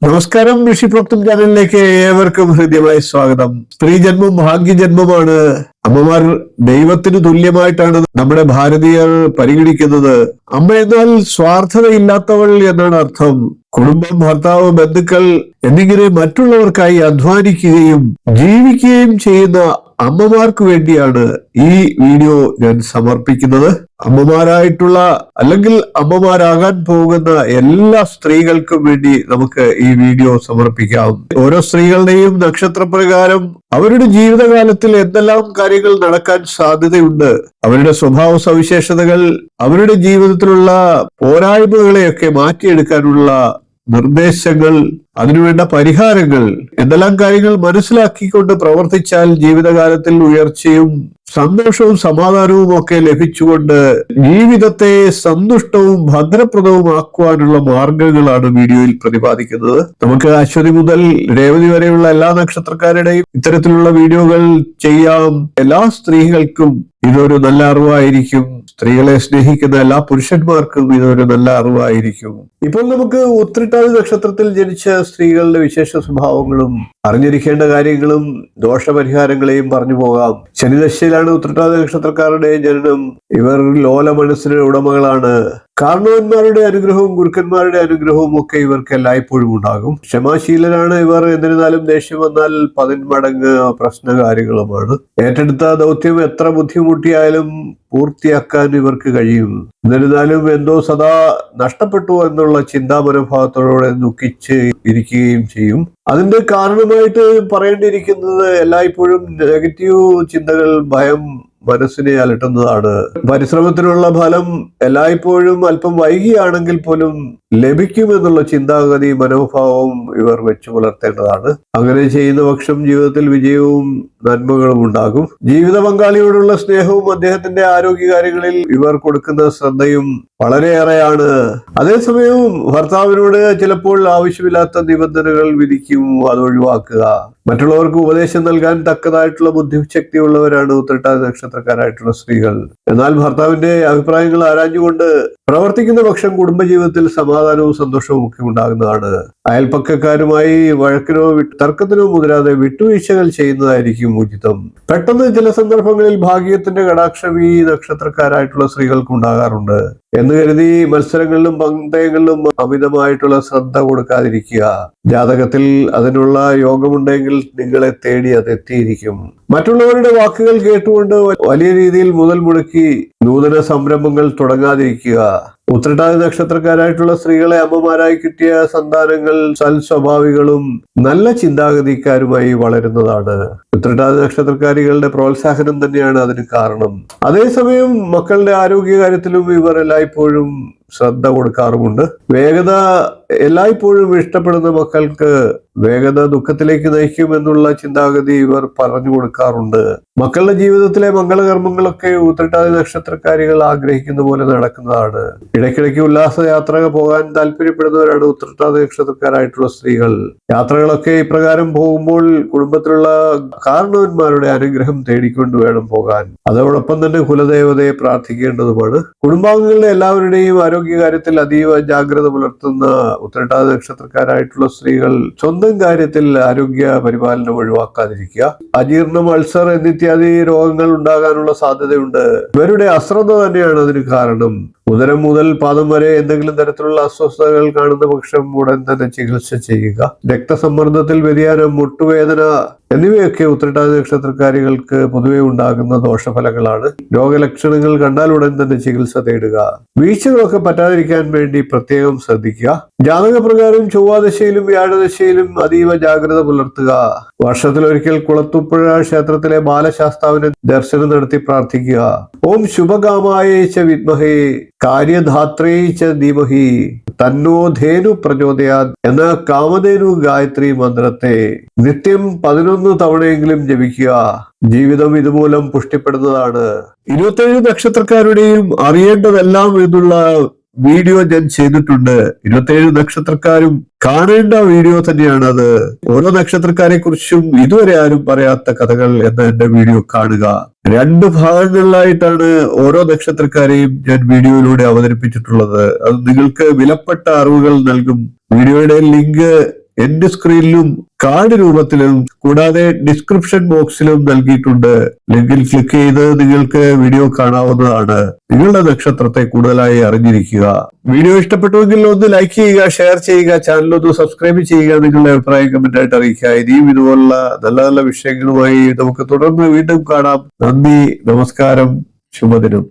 നമസ്കാരം. ഋഷിപ്രോക്തം ചാനലിലേക്ക് ഏവർക്കും ഹൃദ്യമായ സ്വാഗതം. സ്ത്രീജന്മം ഭാഗ്യജന്മമാണ്. അമ്മമാർ ദൈവത്തിന് തുല്യമായിട്ടാണ് നമ്മുടെ ഭാരതീയർ പരിഗണിക്കുന്നത്. അമ്മ എന്നാൽ സ്വാർത്ഥതയില്ലാത്തവൾ എന്നാണ് അർത്ഥം. കുടുംബം, ഭർത്താവ്, ബന്ധുക്കൾ എന്നിങ്ങനെ മറ്റുള്ളവർക്കായി അധ്വാനിക്കുകയും ജീവിക്കുകയും ചെയ്യുന്ന അമ്മമാർക്ക് വേണ്ടിയാണ് ഈ വീഡിയോ ഞാൻ സമർപ്പിക്കുന്നത്. അമ്മമാരായിട്ടുള്ള അല്ലെങ്കിൽ അമ്മമാരാകാൻ പോകുന്ന എല്ലാ സ്ത്രീകൾക്കും വേണ്ടി നമുക്ക് ഈ വീഡിയോ സമർപ്പിക്കാം. ഓരോ സ്ത്രീകളുടെയും നക്ഷത്രപ്രകാരം അവരുടെ ജീവിതകാലത്തിൽ എന്തെല്ലാം കാര്യങ്ങൾ നടക്കാൻ സാധ്യതയുണ്ട്, അവരുടെ സ്വഭാവ സവിശേഷതകൾ, അവരുടെ ജീവിതത്തിലുള്ള പോരായ്മകളെയൊക്കെ മാറ്റിയെടുക്കാനുള്ള നിർദ്ദേശങ്ങൾ, അതിനുവേണ്ട പരിഹാരങ്ങൾ, എന്തെല്ലാം കാര്യങ്ങൾ മനസ്സിലാക്കിക്കൊണ്ട് പ്രവർത്തിച്ചാൽ ജീവിതകാലത്തിൽ ഉയർച്ചയും സന്തോഷവും സമാധാനവും ഒക്കെ ലഭിച്ചുകൊണ്ട് ജീവിതത്തെ സന്തുഷ്ടവും ഭദ്രപ്രദവും ആക്കുവാനുള്ള മാർഗങ്ങളാണ് വീഡിയോയിൽ പ്രതിപാദിക്കുന്നത്. നമുക്ക് അശ്വതി മുതൽ രേവതി വരെയുള്ള എല്ലാ നക്ഷത്രക്കാരുടെയും ഇത്തരത്തിലുള്ള വീഡിയോകൾ ചെയ്യാം. എല്ലാ സ്ത്രീകൾക്കും ഇതൊരു നല്ല അറിവായിരിക്കും. സ്ത്രീകളെ സ്നേഹിക്കുന്ന എല്ലാ പുരുഷന്മാർക്കും ഇതൊരു നല്ല അറിവായിരിക്കും. ഇപ്പോൾ നമുക്ക് ഉത്രട്ടാതി നക്ഷത്രത്തിൽ ജനിച്ച സ്ത്രീകളുടെ വിശേഷ സ്വഭാവങ്ങളും അറിഞ്ഞിരിക്കേണ്ട കാര്യങ്ങളും ദോഷപരിഹാരങ്ങളെയും പറഞ്ഞു പോകാം. ശനിദശയിലാണ് ഉത്രട്ടാതി നക്ഷത്രക്കാരുടെ ജനനം. ഇവർ ലോല മനസ്സിന് ഉടമകളാണ്. കാരണവന്മാരുടെ അനുഗ്രഹവും ഗുരുക്കന്മാരുടെ അനുഗ്രഹവും ഒക്കെ ഇവർക്ക് എല്ലായ്പ്പോഴും ഉണ്ടാകും. ക്ഷമാശീലരാണ് ഇവർ. എന്നിരുന്നാലും ദേഷ്യം വന്നാൽ 10 മടങ്ങ് പ്രശ്നകാരികളുമാണ്. ഏറ്റെടുത്ത ദൗത്യം എത്ര ബുദ്ധിമുട്ടിയാലും പൂർത്തിയാക്കാൻ ഇവർക്ക് കഴിയും. എന്നിരുന്നാലും എന്തോ സദാ നഷ്ടപ്പെട്ടു എന്നുള്ള ചിന്താ മനോഭാവത്തോടെ ദുഃഖിച്ച് ഇരിക്കുകയും ചെയ്യും. അതിന്റെ കാരണമായിട്ട് പറയേണ്ടിയിരിക്കുന്നത് എല്ലായ്പ്പോഴും നെഗറ്റീവ് ചിന്തകൾ, ഭയം മനസ്സിനെ അലട്ടുന്നതാണ്. പരിശ്രമത്തിനുള്ള ഫലം എല്ലായ്പ്പോഴും അല്പം വൈകിയാണെങ്കിൽ പോലും ലഭിക്കുമെന്നുള്ള ചിന്താഗതി, മനോഭാവവും ഇവർ വെച്ചു പുലർത്തേണ്ടതാണ്. അങ്ങനെ ചെയ്യുന്ന പക്ഷം ജീവിതത്തിൽ വിജയവും നന്മകളും ഉണ്ടാകും. ജീവിത പങ്കാളിയോടുള്ള സ്നേഹവും അദ്ദേഹത്തിന്റെ ആരോഗ്യകാര്യങ്ങളിൽ ഇവർ കൊടുക്കുന്ന ശ്രദ്ധയും വളരെയേറെയാണ്. അതേസമയം ഭർത്താവിനോട് ചിലപ്പോൾ ആവശ്യമില്ലാത്ത നിബന്ധനകൾ വിധിക്കും. അത് ഒഴിവാക്കുക. മറ്റുള്ളവർക്ക് ഉപദേശം നൽകാൻ തക്കതായിട്ടുള്ള ബുദ്ധിശക്തി ഉള്ളവരാണ് ഉത്രട്ടാതി നക്ഷത്രക്കാരായിട്ടുള്ള സ്ത്രീകൾ. എന്നാൽ ഭർത്താവിന്റെ അഭിപ്രായങ്ങൾ ആരാഞ്ഞുകൊണ്ട് പ്രവർത്തിക്കുന്ന പക്ഷം കുടുംബജീവിതത്തിൽ സമാധാനവും സന്തോഷവും ഒക്കെ ഉണ്ടാകുന്നതാണ്. അയൽപ്പക്കക്കാരുമായി വഴക്കിനോ തർക്കത്തിനോ മുതിരാതെ വിട്ടുവീഴ്ചകൾ ചെയ്യുന്നതായിരിക്കും ഉചിതം. പെട്ടെന്ന് ചില സന്ദർഭങ്ങളിൽ ഭാഗ്യത്തിന്റെ കടാക്ഷം ഈ നക്ഷത്രക്കാരായിട്ടുള്ള സ്ത്രീകൾക്ക് ഉണ്ടാകാറുണ്ട്. എന്ന് കരുതി മത്സരങ്ങളിലും പന്തയങ്ങളിലും അമിതമായിട്ടുള്ള ശ്രദ്ധ കൊടുക്കാതിരിക്കുക. ജാതകത്തിൽ അതിനുള്ള യോഗമുണ്ടെങ്കിൽ നിങ്ങളെ തേടി അത് എത്തിയിരിക്കും. മറ്റുള്ളവരുടെ വാക്കുകൾ കേട്ടുകൊണ്ട് വലിയ രീതിയിൽ മുതൽ മുടക്കി നൂതന സംരംഭങ്ങൾ തുടങ്ങാതിരിക്കുക. ഉത്രട്ടാതി നക്ഷത്രക്കാരായിട്ടുള്ള സ്ത്രീകളെ അമ്മമാരായി കിട്ടിയ സന്താനങ്ങൾ സൽസ്വഭാവികളും നല്ല ചിന്താഗതിക്കാരുമായി വളരുന്നതാണ്. ഉത്രട്ടാതി നക്ഷത്രക്കാരികളുടെ പ്രോത്സാഹനം തന്നെയാണ് അതിന് കാരണം. അതേസമയം മക്കളുടെ ആരോഗ്യകാര്യത്തിലും ഇവർ എല്ലായ്പ്പോഴും ശ്രദ്ധ കൊടുക്കാറുമുണ്ട്. വേഗത എല്ലായ്പ്പോഴും ഇഷ്ടപ്പെടുന്ന മക്കൾക്ക് വേഗത ദുഃഖത്തിലേക്ക് നയിക്കുമെന്നുള്ള ചിന്താഗതി ഇവർ പറഞ്ഞു കൊടുക്കാറുണ്ട്. മക്കളുടെ ജീവിതത്തിലെ മംഗളകർമ്മങ്ങളൊക്കെ ഉത്രട്ടാതി നക്ഷത്രക്കാരികൾ ആഗ്രഹിക്കുന്ന പോലെ നടക്കുന്നതാണ്. ഇടയ്ക്കിടയ്ക്ക് ഉല്ലാസയാത്ര പോകാൻ താല്പര്യപ്പെടുന്നവരാണ് ഉത്രട്ടാതി നക്ഷത്രക്കാരായിട്ടുള്ള സ്ത്രീകൾ. യാത്രകളൊക്കെ ഇപ്രകാരം പോകുമ്പോൾ കുടുംബത്തിലുള്ള കാരണവന്മാരുടെ അനുഗ്രഹം തേടിക്കൊണ്ട് വേണം പോകാൻ. അതോടൊപ്പം തന്നെ കുലദേവതയെ പ്രാർത്ഥിക്കേണ്ടതുമാണ്. കുടുംബാംഗങ്ങളുടെ എല്ലാവരുടെയും ആരോഗ്യകാര്യത്തിൽ അതീവ ജാഗ്രത പുലർത്തുന്ന ഉത്രട്ടാതി നക്ഷത്രക്കാരായിട്ടുള്ള സ്ത്രീകൾ സ്വന്തം കാര്യത്തിൽ ആരോഗ്യ പരിപാലനം ഒഴിവാക്കാതിരിക്കുക. അജീർണം, അൾസർ എന്നിത്യാദി രോഗങ്ങൾ ഉണ്ടാകാനുള്ള സാധ്യതയുണ്ട്. ഇവരുടെ അശ്രദ്ധ തന്നെയാണ് അതിന് കാരണം. ഉദരം മുതൽ പാദം വരെ എന്തെങ്കിലും തരത്തിലുള്ള അസ്വസ്ഥതകൾ കാണുന്ന പക്ഷം ഉടൻ തന്നെ ചികിത്സ ചെയ്യുക. രക്തസമ്മർദ്ദത്തിൽ വ്യതിയാനം, മുട്ടുവേദന എന്നിവയൊക്കെ ഉത്രട്ടാതി നക്ഷത്രക്കാരികൾക്ക് പൊതുവെ ഉണ്ടാകുന്ന ദോഷഫലങ്ങളാണ്. രോഗലക്ഷണങ്ങൾ കണ്ടാൽ ഉടൻ തന്നെ ചികിത്സ തേടുക. വീഴ്ചകളൊക്കെ പറ്റാതിരിക്കാൻ വേണ്ടി പ്രത്യേകം ശ്രദ്ധിക്കുക. ജാതകപ്രകാരം ചൊവ്വാദശയിലും വ്യാഴദശയിലും അതീവ ജാഗ്രത പുലർത്തുക. വർഷത്തിലൊരിക്കൽ കുളത്തുപ്പുഴ ക്ഷേത്രത്തിലെ ബാലശാസ്താവിനെ ദർശനം നടത്തി പ്രാർത്ഥിക്കുക. ഓം ശുഭകാമായ ച വിദ്മഹേ കാര്യധാത്രേ ച ധീമഹി തന്നോ ധേനു പ്രചോദയാത് എന്ന കാമധേനു ഗായത്രി മന്ത്രത്തെ നിത്യം 11 തവണയെങ്കിലും ജപിക്കുക. ജീവിതം ഇതുമൂലം പുഷ്ടിപ്പെടുന്നതാണ്. 27 നക്ഷത്രക്കാരുടെയും അറിയേണ്ടതെല്ലാം എന്നുള്ള വീഡിയോ ഞാൻ ചെയ്തിട്ടുണ്ട്. 27 നക്ഷത്രക്കാരും കാണേണ്ട വീഡിയോ തന്നെയാണ് അത്. ഓരോ നക്ഷത്രക്കാരെ കുറിച്ചും ഇതുവരെ ആരും പറയാത്ത കഥകൾ എന്ന എന്റെ വീഡിയോ കാണുക. 2 ഭാഗങ്ങളിലായിട്ടാണ് ഓരോ നക്ഷത്രക്കാരെയും ഞാൻ വീഡിയോയിലൂടെ അവതരിപ്പിച്ചിട്ടുള്ളത്. അത് നിങ്ങൾക്ക് വിലപ്പെട്ട അറിവുകൾ നൽകും. വീഡിയോയുടെ ലിങ്ക് എൻഡ് സ്ക്രീനിലും കാർഡ് രൂപത്തിലും കൂടാതെ ഡിസ്ക്രിപ്ഷൻ ബോക്സിലും നൽകിയിട്ടുണ്ട്. ലിങ്കിൽ ക്ലിക്ക് ചെയ്ത് നിങ്ങൾക്ക് വീഡിയോ കാണാവുന്നതാണ്. നിങ്ങളുടെ നക്ഷത്രത്തെ കൂടുതലായി അറിഞ്ഞിരിക്കുക. വീഡിയോ ഇഷ്ടപ്പെട്ടുവെങ്കിൽ ഒന്ന് ലൈക്ക് ചെയ്യുക, ഷെയർ ചെയ്യുക, ചാനൽ ഒന്ന് സബ്സ്ക്രൈബ് ചെയ്യുക, നിങ്ങളുടെ അഭിപ്രായം കമന്റ് ആയിട്ട് അറിയിക്കുക. ഇനിയും ഇതുപോലുള്ള നല്ല നല്ല വിഷയങ്ങളുമായി നമുക്ക് തുടർന്ന് വീണ്ടും കാണാം. നന്ദി, നമസ്കാരം, ശുഭദിനം.